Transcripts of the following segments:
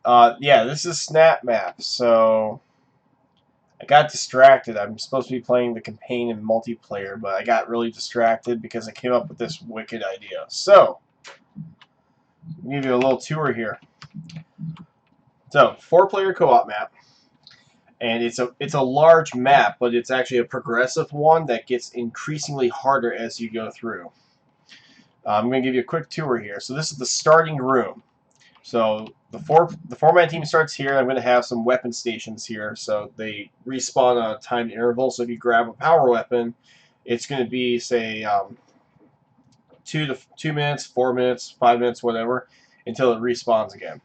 Yeah, this is SnapMap. So I got distracted. I'm supposed to be playing the campaign in multiplayer, but I got really distracted because I came up with this wicked idea. So I'll give you a little tour here. So 4-player co-op map, and it's a large map, but it's actually a progressive one that gets increasingly harder as you go through. I'm going to give you a quick tour here. So this is the starting room. So the four-man team starts here. I'm going to have some weapon stations here, so they respawn on a timed interval. So if you grab a power weapon, it's going to be, say, 2 minutes, 4 minutes, 5 minutes, whatever, until it respawns again.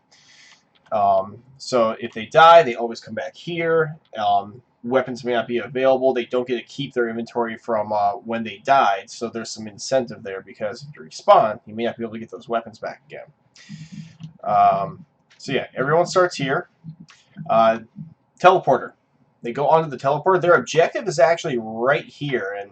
So if they die, they always come back here. Weapons may not be available. They don't get to keep their inventory from when they died, so there's some incentive there, because if you respawn, you may not be able to get those weapons back again. So yeah, everyone starts here. Teleporter. They go onto the teleporter. Their objective is actually right here, and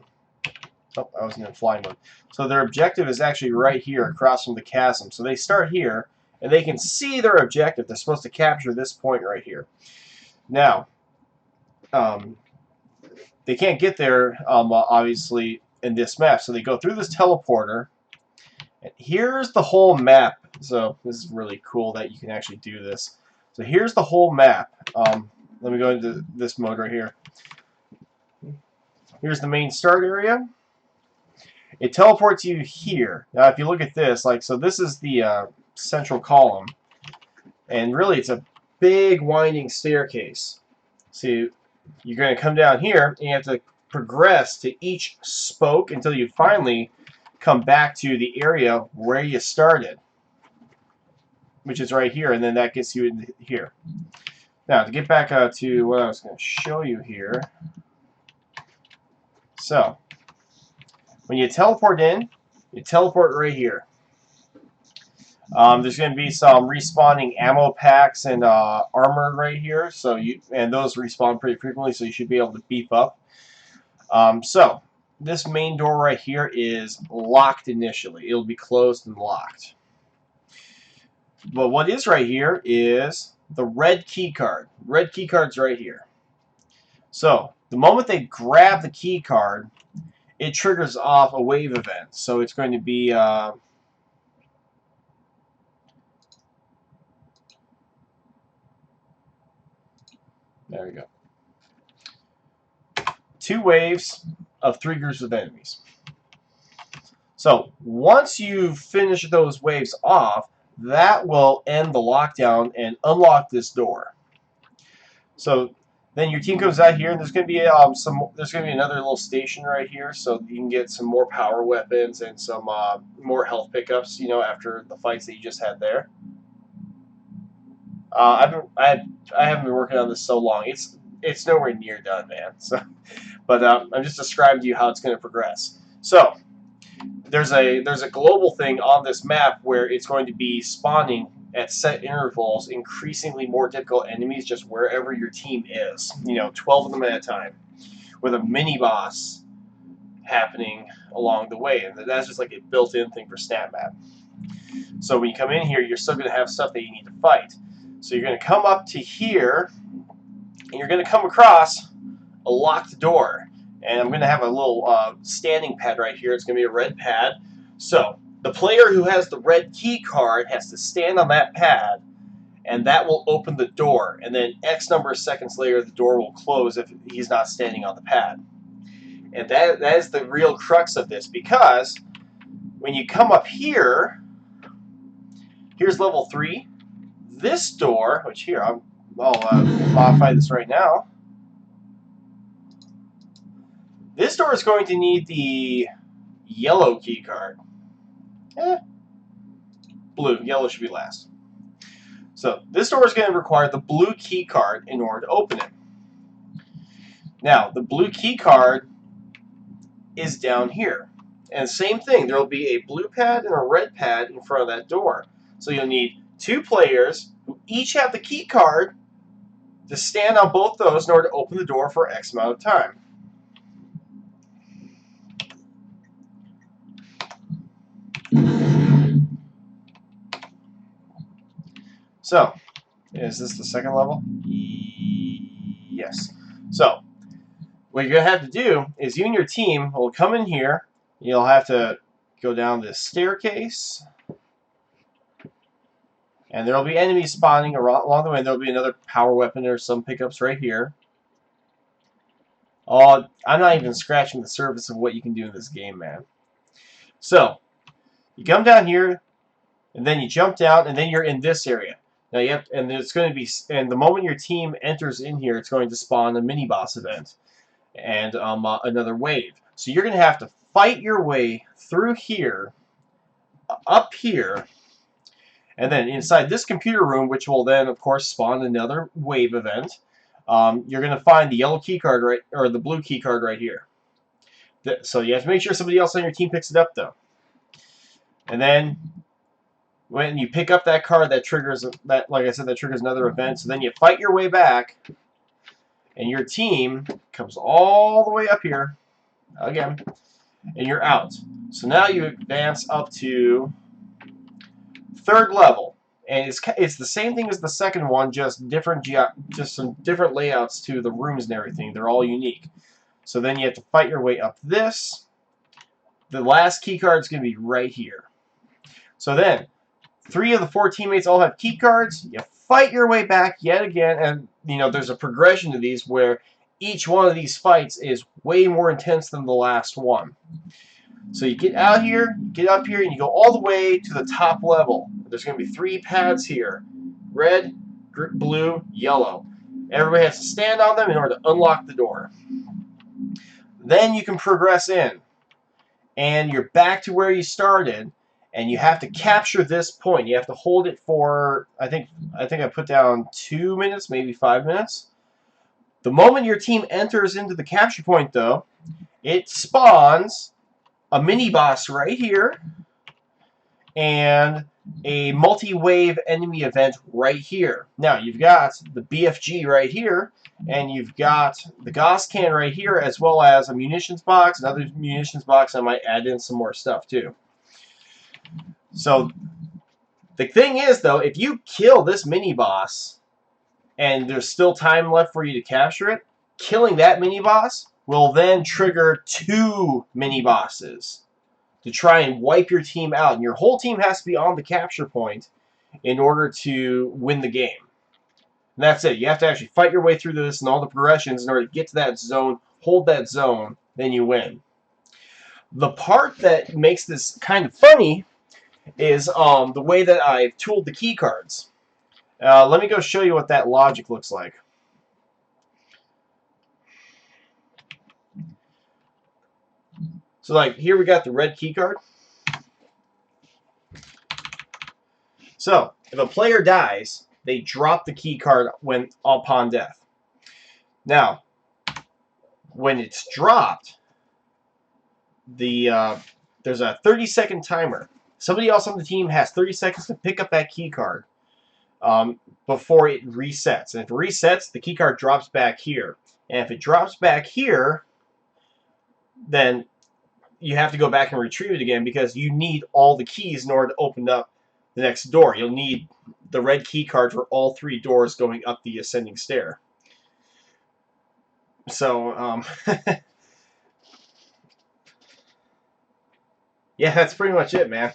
oh, I was in flying mode. So their objective is actually right here, across from the chasm. So they start here, and they can see their objective. They're supposed to capture this point right here. Now, they can't get there, obviously, in this map. So they go through this teleporter. And here's the whole map. So this is really cool that you can actually do this. So here's the whole map. Let me go into this mode right here. Here's the main start area. It teleports you here. Now, if you look at this, so this is the central column, and really it's a big winding staircase. So you're going to come down here, and you have to progress to each spoke until you finally come back to the area where you started, which is right here, and then that gets you in here. Now, to get back to what I was going to show you here. So, when you teleport in, you teleport right here. There's going to be some respawning ammo packs and armor right here, and those respawn pretty frequently, so you should be able to beef up. So, this main door right here is locked initially. It'll be closed and locked. But what is right here is the red key card. Red key card's right here. So the moment they grab the key card, it triggers off a wave event. So it's going to be there we go. 2 waves of 3 groups of enemies. So once you finish those waves off, that will end the lockdown and unlock this door. So then your team comes out here, and there's going to be another little station right here, so you can get some more power weapons and some more health pickups. After the fights that you just had there. I haven't been working on this so long. It's nowhere near done, man. So, but I'm just describing to you how it's going to progress. So there's a global thing on this map where it's going to be spawning at set intervals increasingly more difficult enemies just wherever your team is. 12 of them at a time, with a mini boss happening along the way, and that's just like a built-in thing for SnapMap. So when you come in here, you're still going to have stuff that you need to fight. So you're going to come up to here, and you're going to come across a locked door. And I'm going to have a little standing pad right here. It's going to be a red pad. So the player who has the red key card has to stand on that pad, and that will open the door. And then X number of seconds later, the door will close if he's not standing on the pad. And that is the real crux of this, because when you come up here, here's level 3. This door, which here, I'll modify this right now. This door is going to need the yellow key card. Blue. Yellow should be last. So this door is going to require the blue key card in order to open it. Now, the blue key card is down here. And same thing, there will be a blue pad and a red pad in front of that door. So you'll need 2 players who each have the key card to stand on both those in order to open the door for X amount of time. So, Is this the second level? Yes. So, what you're going to have to do is you and your team will come in here. You'll have to go down this staircase. And there will be enemies spawning along the way. There will be another power weapon or some pickups right here. Oh, I'm not even scratching the surface of what you can do in this game, man. So, you come down here, and then you jump down, and then you're in this area. Now you have, and it's going to be, and the moment your team enters in here, it's going to spawn a mini boss event, and another wave. So you're going to have to fight your way through here, up here, and then inside this computer room, which will then, of course, spawn another wave event. You're going to find the yellow key card right, or the blue key card right here. So you have to make sure somebody else on your team picks it up, though. And then when you pick up that card, that triggers that, like I said, that triggers another event. So then you fight your way back, and your team comes all the way up here again, and you're out. So now you advance up to third level, and it's the same thing as the second one, just some different layouts to the rooms and everything. They're all unique. So then you have to fight your way up this. The last key card is going to be right here. So then, 3 of the 4 teammates all have key cards. You fight your way back yet again, and there's a progression to these where each one of these fights is way more intense than the last one. So you get out here, get up here, and you go all the way to the top level. There's going to be 3 pads here: red, blue, yellow. Everybody has to stand on them in order to unlock the door. Then you can progress in, and you're back to where you started, and you have to capture this point. You have to hold it for, I think I put down 2 minutes, maybe 5 minutes. The moment your team enters into the capture point, though, it spawns a mini-boss right here, and a multi-wave enemy event right here. Now, you've got the BFG right here, and you've got the Gauss can right here, as well as a munitions box, another munitions box. I might add in some more stuff, too. So, the thing is, though, if you kill this mini-boss, and there's still time left for you to capture it, killing that mini-boss will then trigger 2 mini-bosses to try and wipe your team out. And your whole team has to be on the capture point in order to win the game. And that's it. You have to actually fight your way through this and all the progressions in order to get to that zone, hold that zone, then you win. The part that makes this kind of funny is the way that I've tooled the key cards. Let me go show you what that logic looks like. So like here we got the red key card. So if a player dies, they drop the key card upon death. Now, when it's dropped, there's a 30-second timer. Somebody else on the team has 30 seconds to pick up that key card before it resets. And if it resets, the key card drops back here. And if it drops back here, then you have to go back and retrieve it again because you need all the keys in order to open up the next door. You'll need the red key card for all 3 doors going up the ascending stair. So, yeah, that's pretty much it, man.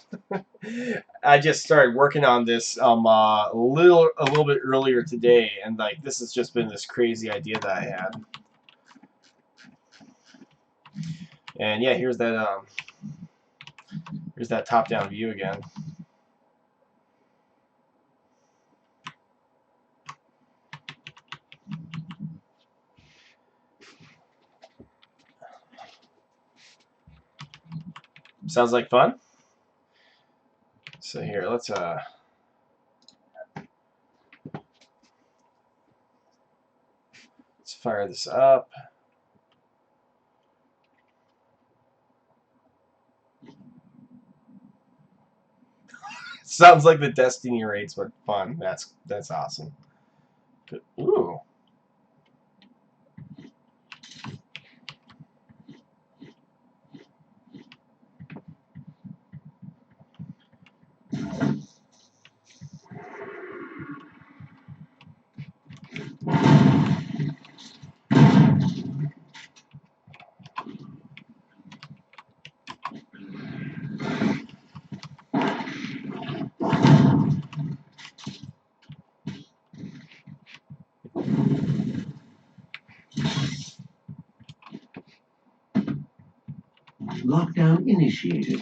I just started working on this a little bit earlier today, and like this has just been this crazy idea that I had. And yeah, here's that top-down view again. Sounds like fun? So here, let's fire this up. Sounds like the Destiny raids, but fun. That's awesome. Good. Ooh. Lockdown initiated.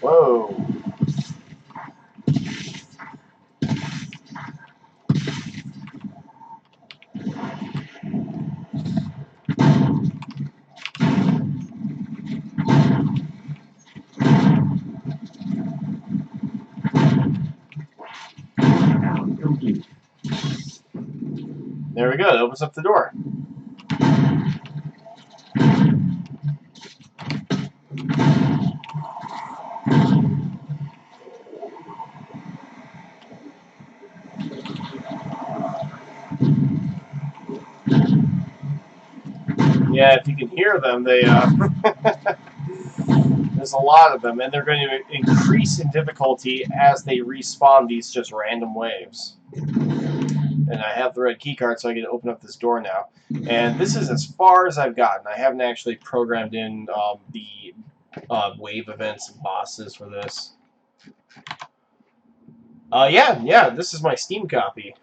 Whoa. Complete. There we go. It opens up the door. Yeah, if you can hear them, they there's a lot of them, and they're going to increase in difficulty as they respawn these just random waves. And I have the red keycard, so I can open up this door now. And this is as far as I've gotten. I haven't actually programmed in the wave events and bosses for this. Yeah, this is my Steam copy.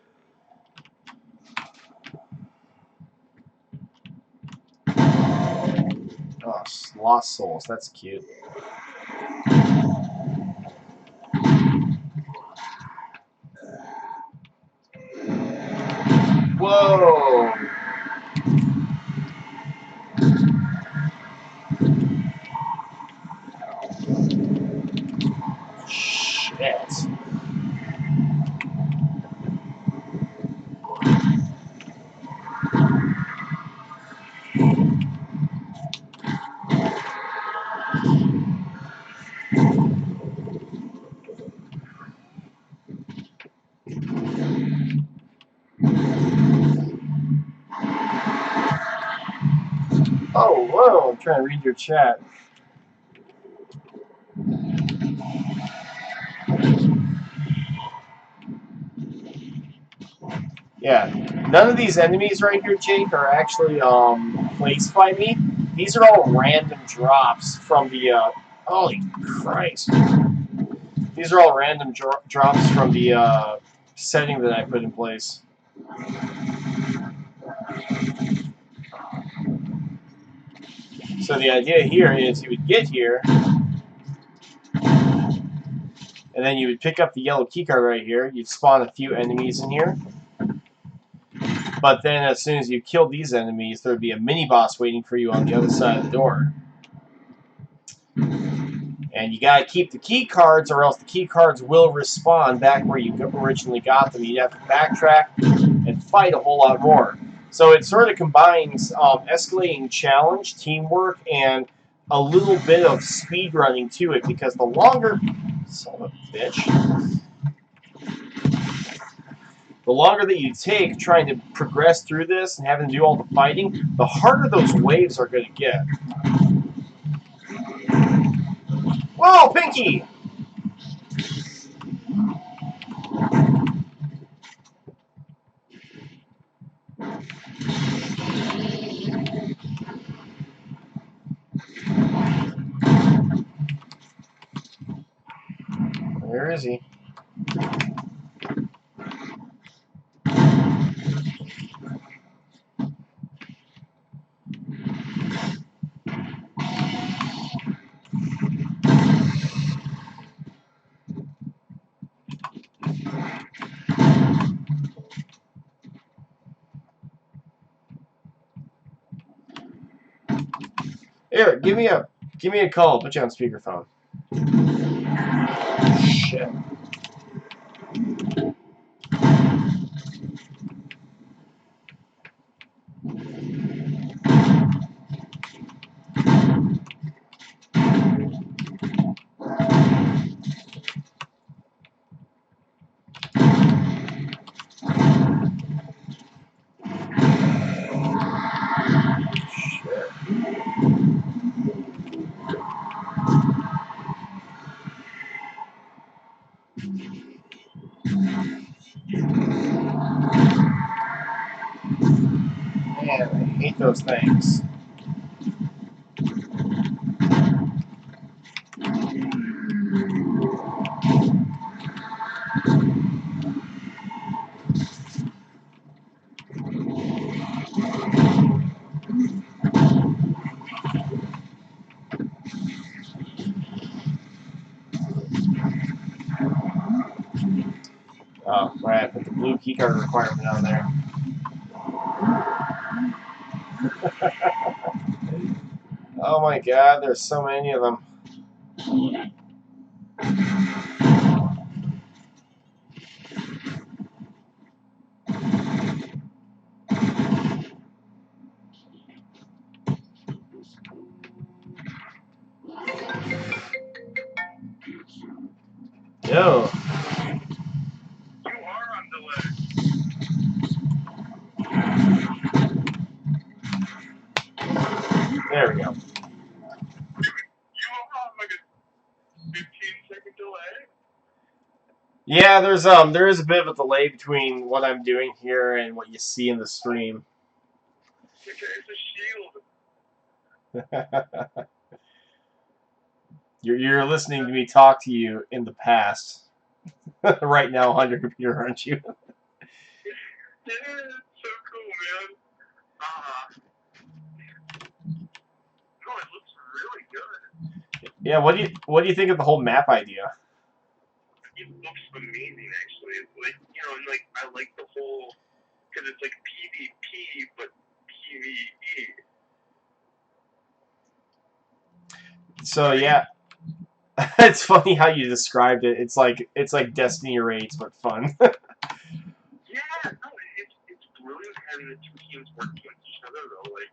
Oh, Lost Souls, that's cute. Whoa! Shit. Oh, whoa, I'm trying to read your chat. Yeah, none of these enemies right here, Jake, are actually placed by me. These are all random drops from the, holy Christ. These are all random drops from the setting that I put in place. So the idea here is you would get here, and then you would pick up the yellow keycard right here. You'd spawn a few enemies in here. But then as soon as you kill these enemies, there would be a mini-boss waiting for you on the other side of the door. And you gotta keep the key cards, or else the key cards will respawn back where you originally got them. You have to backtrack and fight a whole lot more. So it sort of combines escalating challenge, teamwork, and a little bit of speed running to it. Because the longer, son of a bitch, the longer that you take trying to progress through this and having to do all the fighting, the harder those waves are going to get. Whoa, Pinky! Where is he? Here, give me a call. I'll put you on speakerphone. Shit. eat those things. Oh, right, I put the blue keycard requirement on there. Oh my god, there's so many of them. Yo. You are on delay. There we go. You are on like a 15-second delay. Yeah, there is a bit of a delay between what I'm doing here and what you see in the stream. It's a shield. You're listening to me talk to you in the past. Right now on your computer, aren't you? Yeah, it's so cool, man. No, it looks really good. Yeah, what do you think of the whole map idea? It looks amazing, actually. It's like, you know, and like I like the whole, because it's like PvP but PvE. So yeah, it's funny how you described it. It's like Destiny raids but fun. Yeah, no, it's brilliant having the two teams work against each other though. Like,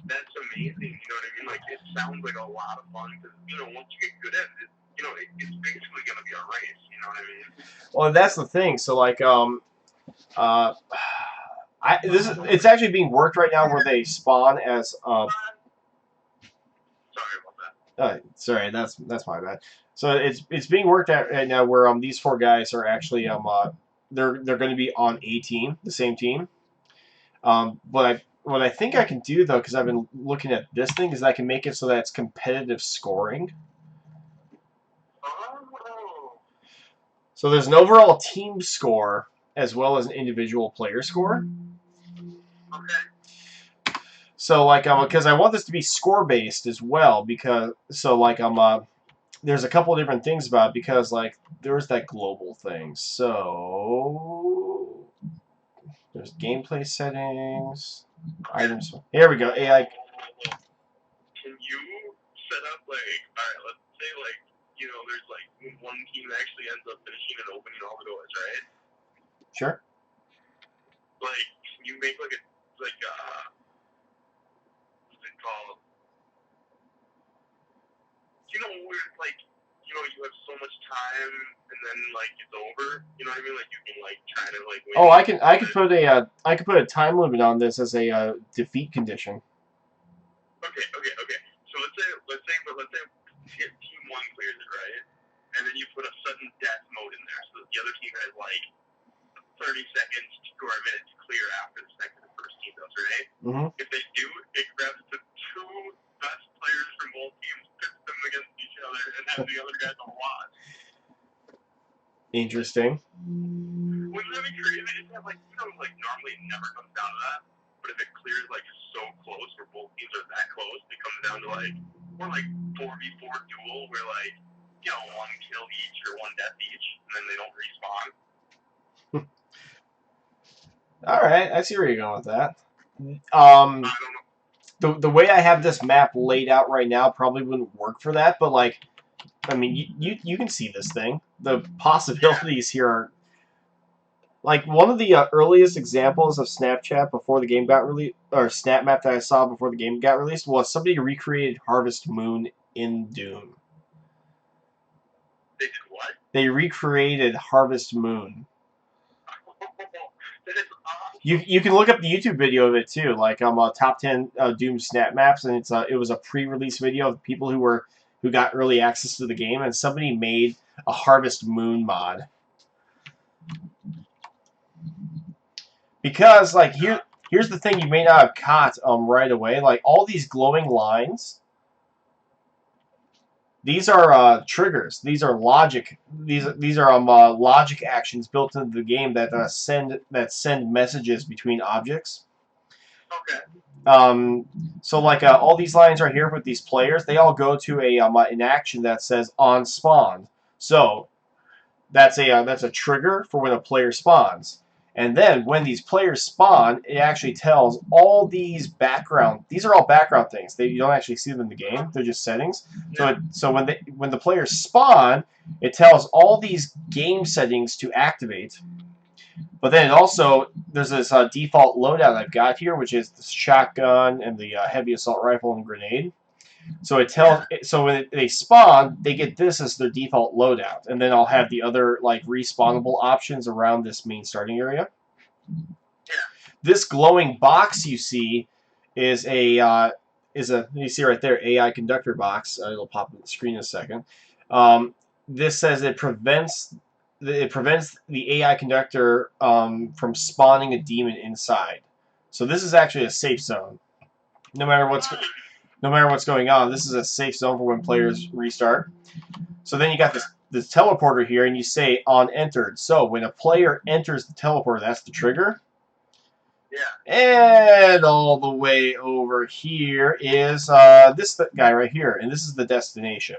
that's amazing. You know what I mean? Like, it sounds like a lot of fun because, you know, once you get good at it, you know, it's basically gonna be a race. You know what I mean? Well, that's the thing. So like it's actually being worked right now where they spawn as Sorry about that. sorry, that's my bad. So it's being worked at right now where these four guys are actually they're going to be on a team, the same team. But what I think I can do though, because I've been looking at this thing, is I can make it so that it's competitive scoring. Oh. So there's an overall team score as well as an individual player score. Okay. So like because I want this to be score based as well, because so like there's a couple of different things about it, because like there's that global thing. So there's gameplay settings, items. Here we go. AI. Can you set up like, all right, let's say like, you know, there's like one team that actually ends up finishing and opening all the doors, right? Sure. Like, can you make like what's it called? You know, where it's like, you know, you have so much time and then like it's over. You know what I mean? Like you can like try to like win. Oh, I could put a time limit on this as a defeat condition. Okay. So let's say team one clears it, right? And then you put a sudden death mode in there, so that the other team has like 30 seconds or a minute to clear after the first team does, right? Mm-hmm. If they do, it grabs the two best players from both teams, pits them against each other, and has the other guys on watch. Interesting. Wouldn't that be crazy? It's not like, you know, like normally it never comes down to that, but if it clears like so close, where both teams are that close, it comes down to like, or like 4v4 duel, where like, you know, one kill each or one death each, and then they don't respawn. All right, I see where you're going with that. I don't know. The way I have this map laid out right now probably wouldn't work for that, but like, I mean, you can see this thing. The possibilities here are like one of the earliest examples of Snapchat before the game got released, or SnapMap that I saw before the game got released, was somebody recreated Harvest Moon in Doom. They did what? They recreated Harvest Moon. That is awesome. You can look up the YouTube video of it too, like top 10 Doom snap maps, and it was a pre-release video of people who got early access to the game, and somebody made a Harvest Moon mod. Because like here's the thing you may not have caught right away. Like all these glowing lines, these are triggers. These are logic. These are logic actions built into the game that send messages between objects. Okay. So like all these lines right here with these players, they all go to an action that says on spawn. So that's a trigger for when a player spawns. And then when these players spawn, it actually tells all these background. These are all background things. You don't actually see them in the game. They're just settings. So when the players spawn, it tells all these game settings to activate. But then it also, there's this default loadout I've got here, which is the shotgun and the heavy assault rifle and grenade. So it tells. So when they spawn, they get this as their default loadout, and then I'll have the other like respawnable options around this main starting area. Yeah. This glowing box you see is you see right there, AI conductor box. It'll pop on the screen in a second. This says it prevents the AI conductor from spawning a demon inside. So this is actually a safe zone. No matter what's going on, this is a safe zone for when players restart. So then you got this teleporter here, and you say on entered. So when a player enters the teleporter, that's the trigger. Yeah. And all the way over here is this guy right here, and this is the destination.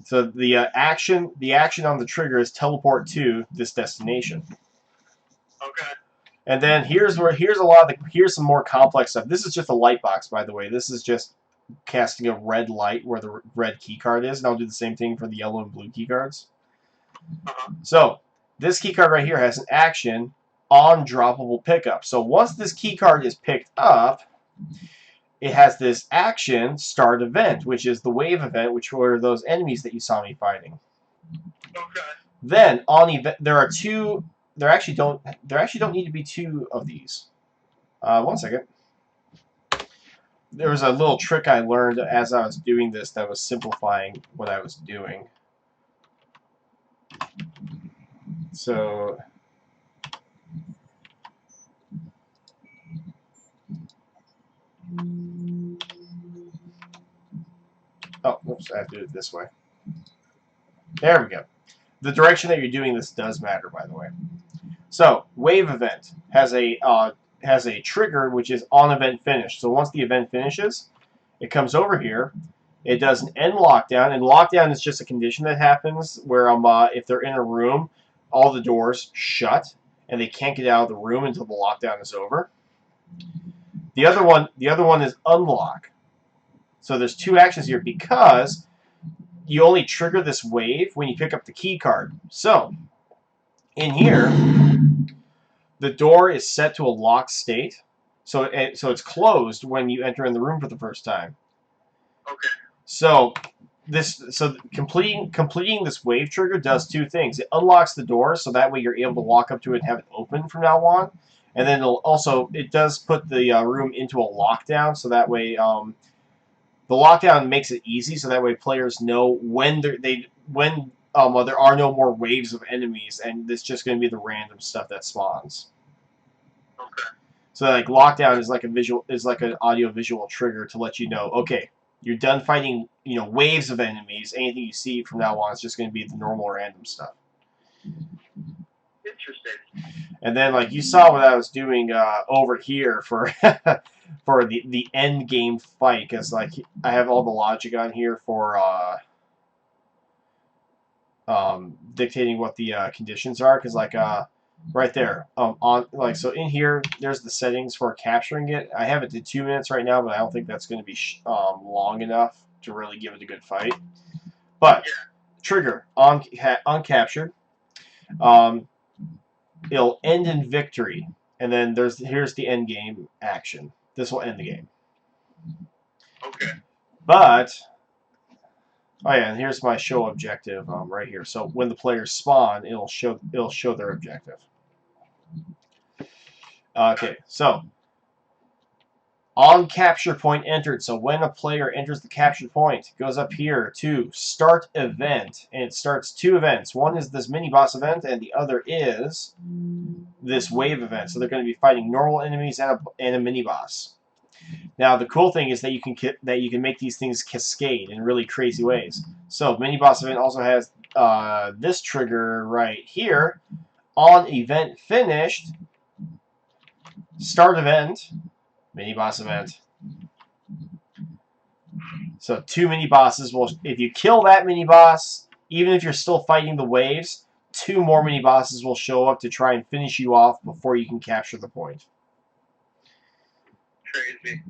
So the action on the trigger is teleport to this destination. Okay. And then here's some more complex stuff. This is just a light box, by the way. This is just casting a red light where the red key card is, and I'll do the same thing for the yellow and blue key cards. So this key card right here has an action on droppable pickup. So once this key card is picked up, it has this action start event, which is the wave event, which were those enemies that you saw me fighting. Okay. Then on event, there are two. There actually don't need to be two of these. One second. There was a little trick I learned as I was doing this that was simplifying what I was doing. So oh, whoops, I have to do it this way. There we go. The direction that you're doing this does matter, by the way. So wave event has a trigger which is on event finish. So once the event finishes, it comes over here. It does an end lockdown, and lockdown is just a condition that happens where if they're in a room, all the doors shut and they can't get out of the room until the lockdown is over. The other one is unlock. So there's two actions here because you only trigger this wave when you pick up the key card. So in here, the door is set to a locked state, so it's closed when you enter in the room for the first time. Okay. So completing this wave trigger does two things. It unlocks the door, so that way you're able to walk up to it and have it open from now on. And then it does put the room into a lockdown, so that way the lockdown makes it easy, so that way players know when there are no more waves of enemies, and it's just going to be the random stuff that spawns. Okay. So like lockdown is like an audio visual trigger to let you know, okay, you're done fighting waves of enemies. Anything you see from now on is just going to be the normal random stuff. Interesting. And then like you saw what I was doing over here for for the end game fight, because like I have all the logic on here for dictating what the conditions are, because like right there so in here there's the settings for capturing it. I have it to 2 minutes right now, but I don't think that's going to be long enough to really give it a good fight. But trigger uncaptured, it'll end in victory, and then here's the end game action. This will end the game. Okay. But oh yeah, and here's my show objective right here. So when the players spawn, it'll show their objective. Okay, so On capture point entered. So when a player enters the capture point, it goes up here to start event. And it starts 2 events. One is this mini-boss event, and the other is this wave event. So they're going to be fighting normal enemies and a mini-boss. Now the cool thing is that you can make these things cascade in really crazy ways. So mini-boss event also has this trigger right here. On event finished, start event, mini-boss event. So 2 mini-bosses will, if you kill that mini-boss, even if you're still fighting the waves, 2 more mini-bosses will show up to try and finish you off before you can capture the point. Crazy.